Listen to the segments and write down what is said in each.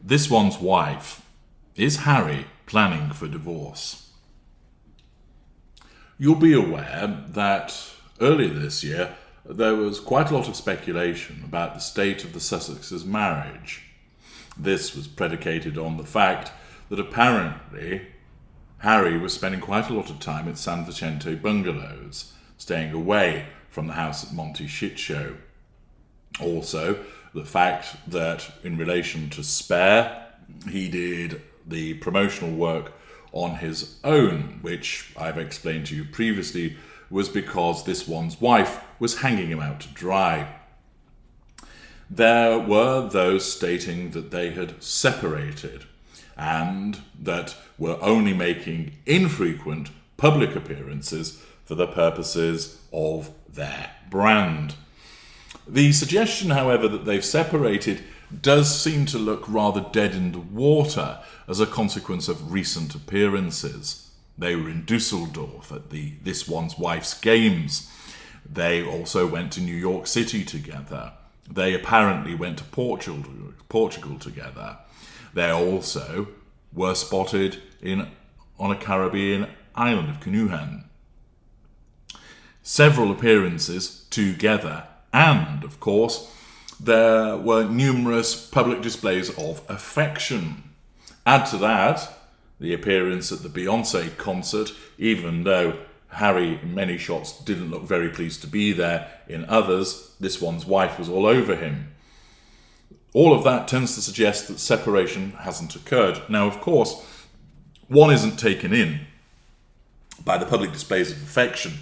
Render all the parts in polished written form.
this one's wife. Is Harry planning for divorce? You'll be aware that earlier this year there was quite a lot of speculation about the state of the Sussexes' marriage. This was predicated on the fact that apparently Harry was spending quite a lot of time at San Vicente bungalows, staying away from the house at Monte Shit Show. Also, the fact that in relation to Spare, he did the promotional work on his own, which I've explained to you previously was because this one's wife was hanging him out to dry. There were those stating that they had separated and that were only making infrequent public appearances for the purposes of their brand. The suggestion, however, that they've separated does seem to look rather dead in the water as a consequence of recent appearances. They were in Dusseldorf at the This One's Wife's games. They also went to New York City together. They apparently went to Portugal together. They also were spotted on a Caribbean island of Canoehan. Several appearances together, and of course there were numerous public displays of affection. Add to that the appearance at the Beyoncé concert, even though Harry in many shots didn't look very pleased to be there, in others this one's wife was all over him. All of that tends to suggest that separation hasn't occurred. Now, of course, one isn't taken in by the public displays of affection.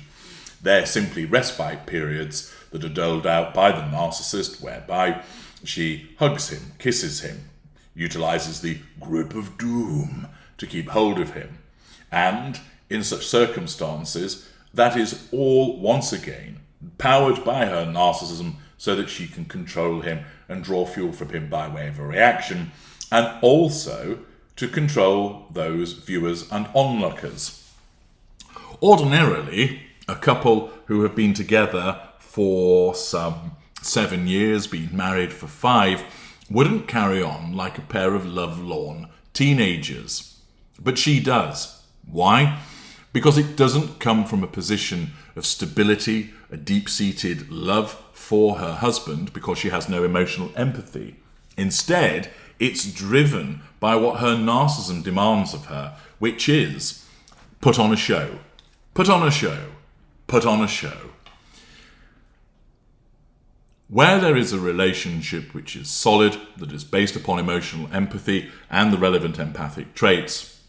They're simply respite periods that are doled out by the narcissist, whereby she hugs him, kisses him, utilises the grip of doom to keep hold of him. And in such circumstances, that is all once again powered by her narcissism so that she can control him and draw fuel from him by way of a reaction, and also to control those viewers and onlookers. Ordinarily, a couple who have been together for some 7 years, been married for 5, wouldn't carry on like a pair of lovelorn teenagers. But she does. Why? Because it doesn't come from a position of stability, a deep-seated love for her husband, because she has no emotional empathy. Instead, it's driven by what her narcissism demands of her, which is put on a show, put on a show, put on a show. Where there is a relationship which is solid, that is based upon emotional empathy and the relevant empathic traits,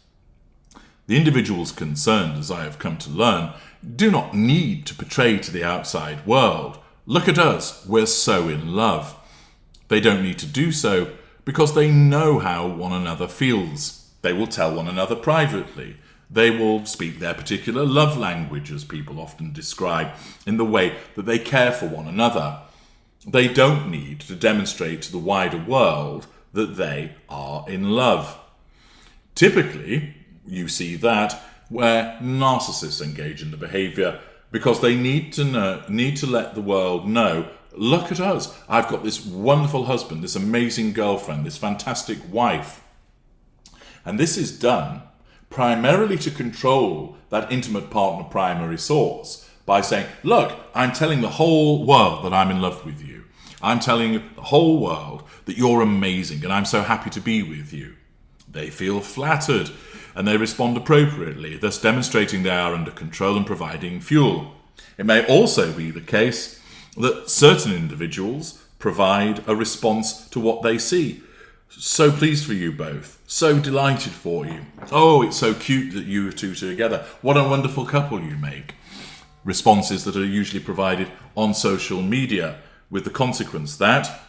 the individuals concerned, as I have come to learn, do not need to portray to the outside world, "Look at us, we're so in love." They don't need to do so because they know how one another feels. They will tell one another privately. They will speak their particular love language, as people often describe, in the way that they care for one another. They don't need to demonstrate to the wider world that they are in love. Typically, you see that where narcissists engage in the behaviour because they need to let the world know, "Look at us, I've got this wonderful husband, this amazing girlfriend, this fantastic wife." And this is done primarily to control that intimate partner primary source by saying, "Look, I'm telling the whole world that I'm in love with you. I'm telling the whole world that you're amazing and I'm so happy to be with you." They feel flattered and they respond appropriately, thus demonstrating they are under control and providing fuel. It may also be the case that certain individuals provide a response to what they see. "So pleased for you both. So delighted for you. Oh, it's so cute that you two are together. What a wonderful couple you make." Responses that are usually provided on social media, with the consequence that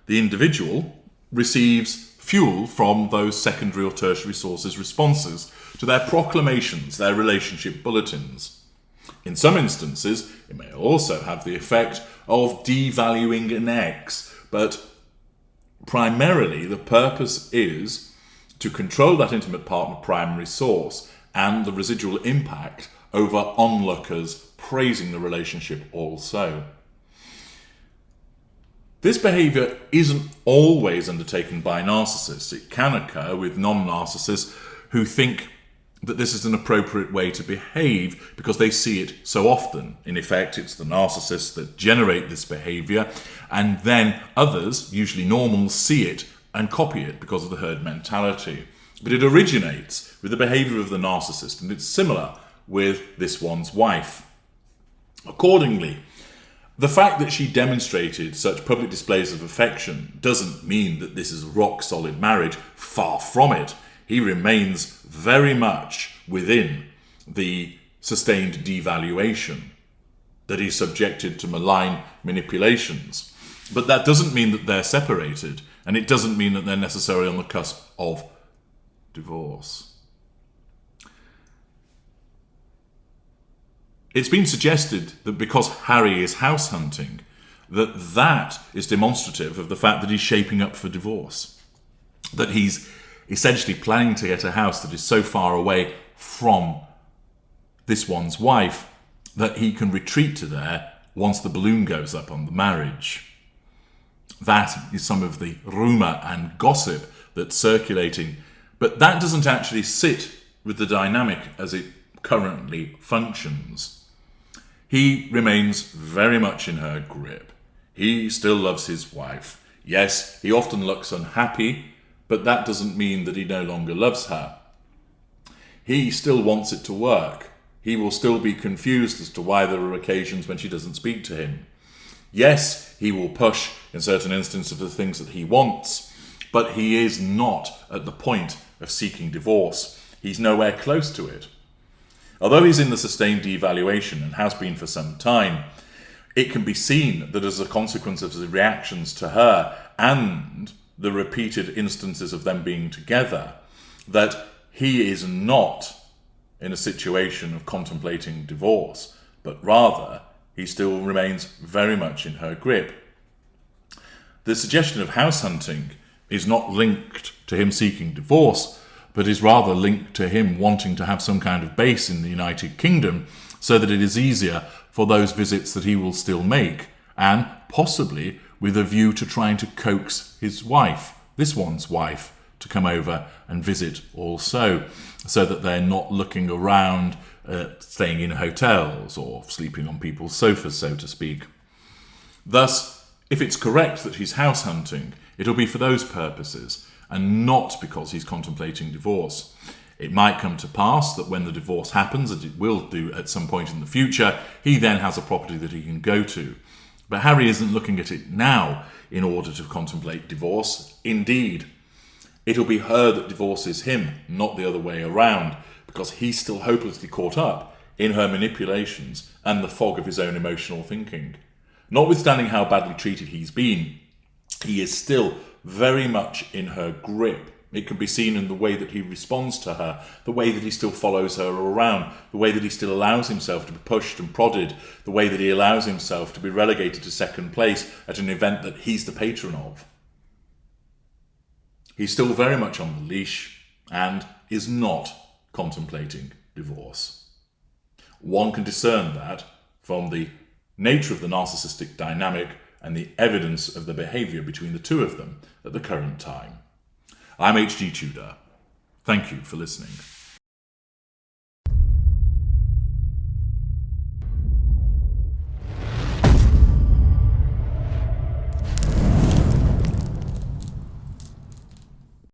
the individual receives fuel from those secondary or tertiary sources' responses to their proclamations, their relationship bulletins. In some instances, it may also have the effect of devaluing an ex, but primarily the purpose is to control that intimate partner primary source and the residual impact over onlookers praising the relationship also. This behaviour isn't always undertaken by narcissists. It can occur with non-narcissists who think that this is an appropriate way to behave because they see it so often. In effect, it's the narcissists that generate this behaviour, and then others, usually normals, see it and copy it because of the herd mentality. But it originates with the behaviour of the narcissist, and it's similar with this one's wife. Accordingly, the fact that she demonstrated such public displays of affection doesn't mean that this is a rock-solid marriage. Far from it. He remains very much within the sustained devaluation, that he's subjected to malign manipulations. But that doesn't mean that they're separated, and it doesn't mean that they're necessarily on the cusp of divorce. It's been suggested that because Harry is house hunting, that is demonstrative of the fact that he's shaping up for divorce. That he's essentially planning to get a house that is so far away from this one's wife that he can retreat to there once the balloon goes up on the marriage. That is some of the rumour and gossip that's circulating, but that doesn't actually sit with the dynamic as it currently functions. He remains very much in her grip. He still loves his wife. Yes, he often looks unhappy, but that doesn't mean that he no longer loves her. He still wants it to work. He will still be confused as to why there are occasions when she doesn't speak to him. Yes, he will push in certain instances for the things that he wants, but he is not at the point of seeking divorce. He's nowhere close to it. Although he's in the sustained devaluation and has been for some time, it can be seen that as a consequence of the reactions to her and the repeated instances of them being together, that he is not in a situation of contemplating divorce, but rather he still remains very much in her grip. The suggestion of house hunting is not linked to him seeking divorce, but is rather linked to him wanting to have some kind of base in the United Kingdom so that it is easier for those visits that he will still make, and possibly with a view to trying to coax his wife, this one's wife, to come over and visit also, so that they're not looking around, staying in hotels or sleeping on people's sofas, so to speak. Thus, if it's correct that he's house hunting, it'll be for those purposes, and not because he's contemplating divorce. It might come to pass that when the divorce happens, as it will do at some point in the future, he then has a property that he can go to. But Harry isn't looking at it now in order to contemplate divorce. Indeed, it'll be her that divorces him, not the other way around, because he's still hopelessly caught up in her manipulations and the fog of his own emotional thinking. Notwithstanding how badly treated he's been, he is still very much in her grip. It can be seen in the way that he responds to her, the way that he still follows her around, the way that he still allows himself to be pushed and prodded, the way that he allows himself to be relegated to second place at an event that he's the patron of. He's still very much on the leash and is not contemplating divorce. One can discern that from the nature of the narcissistic dynamic and the evidence of the behaviour between the two of them at the current time. I'm H.G. Tudor. Thank you for listening.